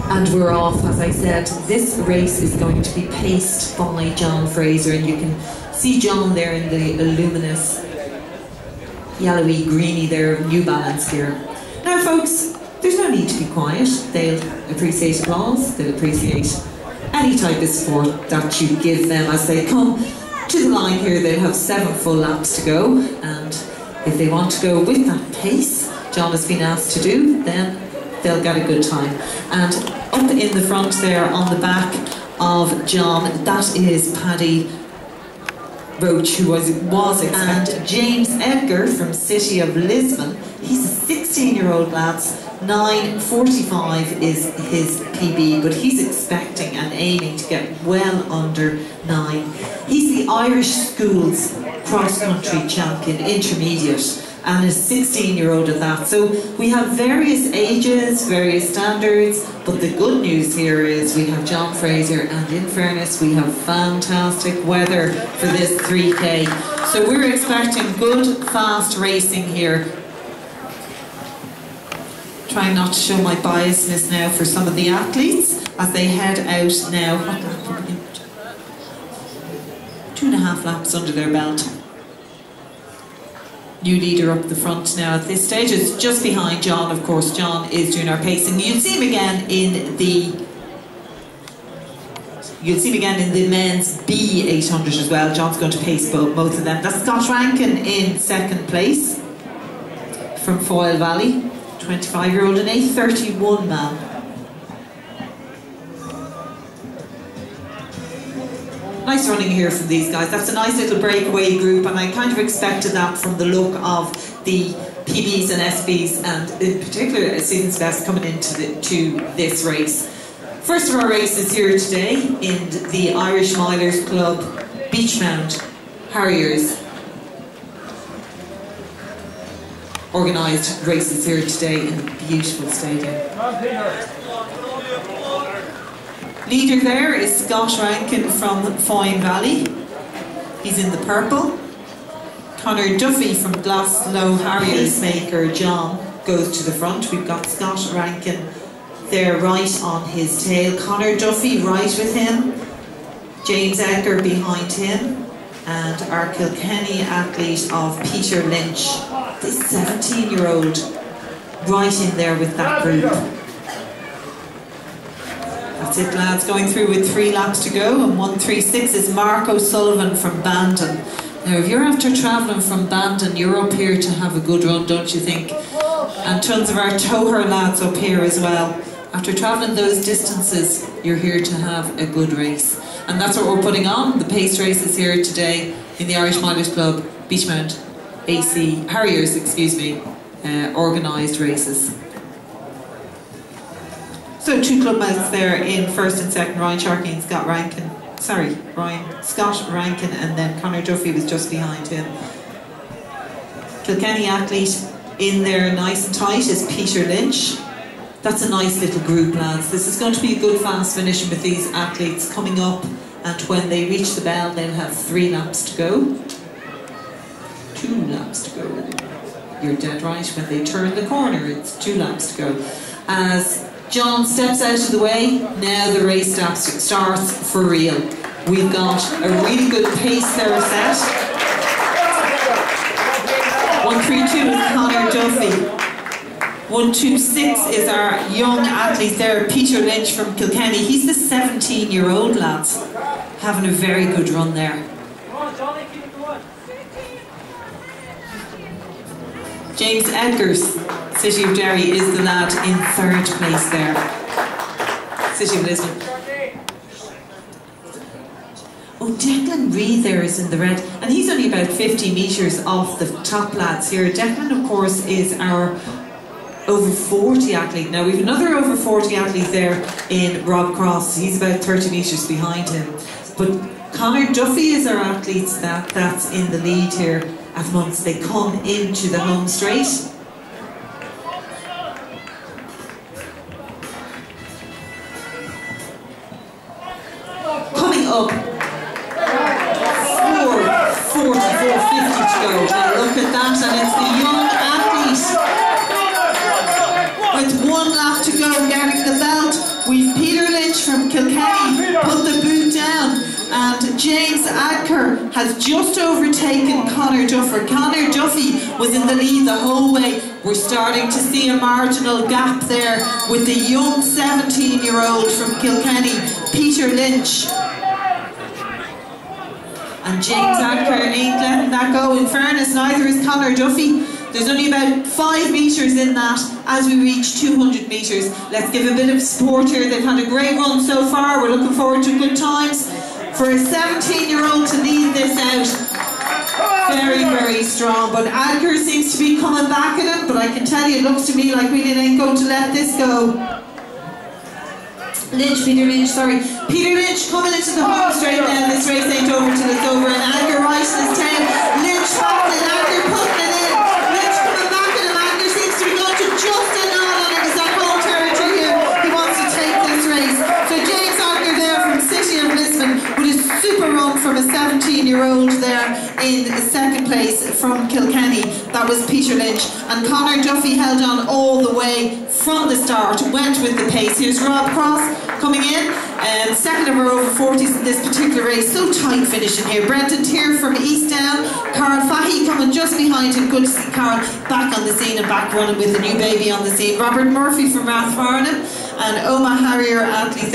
And we're off, as I said. This race is going to be paced by John Fraser, and you can see John there in the luminous yellowy greeny there New Balance gear. Now folks, there's no need to be quiet. They'll appreciate applause, they'll appreciate any type of support that you give them as they come to the line here. They'll have 7 full laps to go, and if they want to go with that pace John has been asked to do, then they'll get a good time. And up in the front there on the back of John, that is Paddy Roach, who was expected. And James Edgar from City of Lisbon, he's a 16-year-old lad. 9:45 is his PB, but he's expecting and aiming to get well under 9. He's the Irish Schools cross-country champion, intermediate, and a 16-year-old at that. So we have various ages, various standards, but the good news here is we have John Fraser, and in fairness we have fantastic weather for this 3K. So we're expecting good, fast racing here. Trying not to show my biasness now for some of the athletes as they head out now. 2.5 laps under their belt. New leader up the front now at this stage is just behind John. Of course, John is doing our pacing. You'll see him again in the men's B800 as well. John's going to pace both of them. That's Scott Rankin in second place from Foyle Valley, 25-year-old and a 31 man. Nice running here from these guys. That's a nice little breakaway group, and I kind of expected that from the look of the PBs and SBs, and in particular a season's best coming into this race. First of our races here today in the Irish Milers Club Beachmount Harriers organised races here today in a beautiful stadium. Leader there is Scott Rankin from Foyne Valley. He's in the purple. Conor Duffy from Glasgow Harriers maker John goes to the front. We've got Scott Rankin there right on his tail. Conor Duffy right with him. James Edgar behind him. And our Kilkenny athlete of Peter Lynch, this 17-year-old, right in there with that group. That's it, lads, going through with 3 laps to go, and 1:36 is Mark O'Sullivan from Bandon. Now if you're after travelling from Bandon, you're up here to have a good run, don't you think? And tons of our Toher lads up here as well. After travelling those distances, you're here to have a good race. And that's what we're putting on, the pace races here today in the Irish Milers Club Beachmount Harriers, organised races. So 2 clubmates there in first and second, Ryan Sharkey and Scott Rankin. Scott Rankin, and then Conor Duffy was just behind him. Kilkenny athlete in there nice and tight is Peter Lynch. That's a nice little group, lads. This is going to be a good fast finish with these athletes coming up, and when they reach the bell they'll have 3 laps to go. 2 laps to go. You're dead right, when they turn the corner it's 2 laps to go. As John steps out of the way, now the race starts for real. We've got a really good pace there set. 1:32 is Conor Duffy. 1:26 is our young athlete there, Peter Lynch from Kilkenny. He's the 17-year-old, lads, having a very good run there. James Edgar's City of Derry is the lad in 3rd place there. City of Lisbon. Oh, Declan Reid there is in the red, and he's only about 50 metres off the top lads here. Declan, of course, is our over 40 athlete. Now we've another over 40 athlete there in Rob Cross. He's about 30 metres behind him. But Conor Duffy is our athlete that's in the lead here at the moment. They come into the home straight. up. 4:40, 4:50 to go. Now look at that, and it's the young athlete with 1 lap to go getting the belt. We've Peter Lynch from Kilkenny put the boot down, and James Adker has just overtaken Conor Duffy. Conor Duffy was in the lead the whole way. We're starting to see a marginal gap there with the young 17-year-old from Kilkenny, Peter Lynch. And James Adker ain't letting that go. In fairness, neither is Conor Duffy. There's only about 5 metres in that as we reach 200 metres. Let's give a bit of support here. They've had a great run so far. We're looking forward to good times. For a 17-year-old to lead this out, very, very strong. But Adker seems to be coming back at him, but I can tell you, it looks to me like we ain't going to let this go. Peter Lynch, sorry. Peter Lynch coming into the home straight now. This race ain't over till it's over. And Adker right in his tail. Lynch battling, Adker putting it in. Lynch coming back at him. Adker seems to be going to just a nod on it. Is that home territory here? He wants to take this race. So James Adker there from City of Lisbon with a super run from a 17-year-old there in second place from Kilkenny. That was Peter Lynch. And Conor Duffy held on all the way from the start, went with the pace. Here's Rob Cross coming in, second of our over 40s in this particular race. So tight finishing here. Brendan Tier from Eastdown, Carl Fahy coming just behind him. Good to see Carl back on the scene and back running with a new baby on the scene. Robert Murphy from Rathfarnham and Omagh Harrier athletes.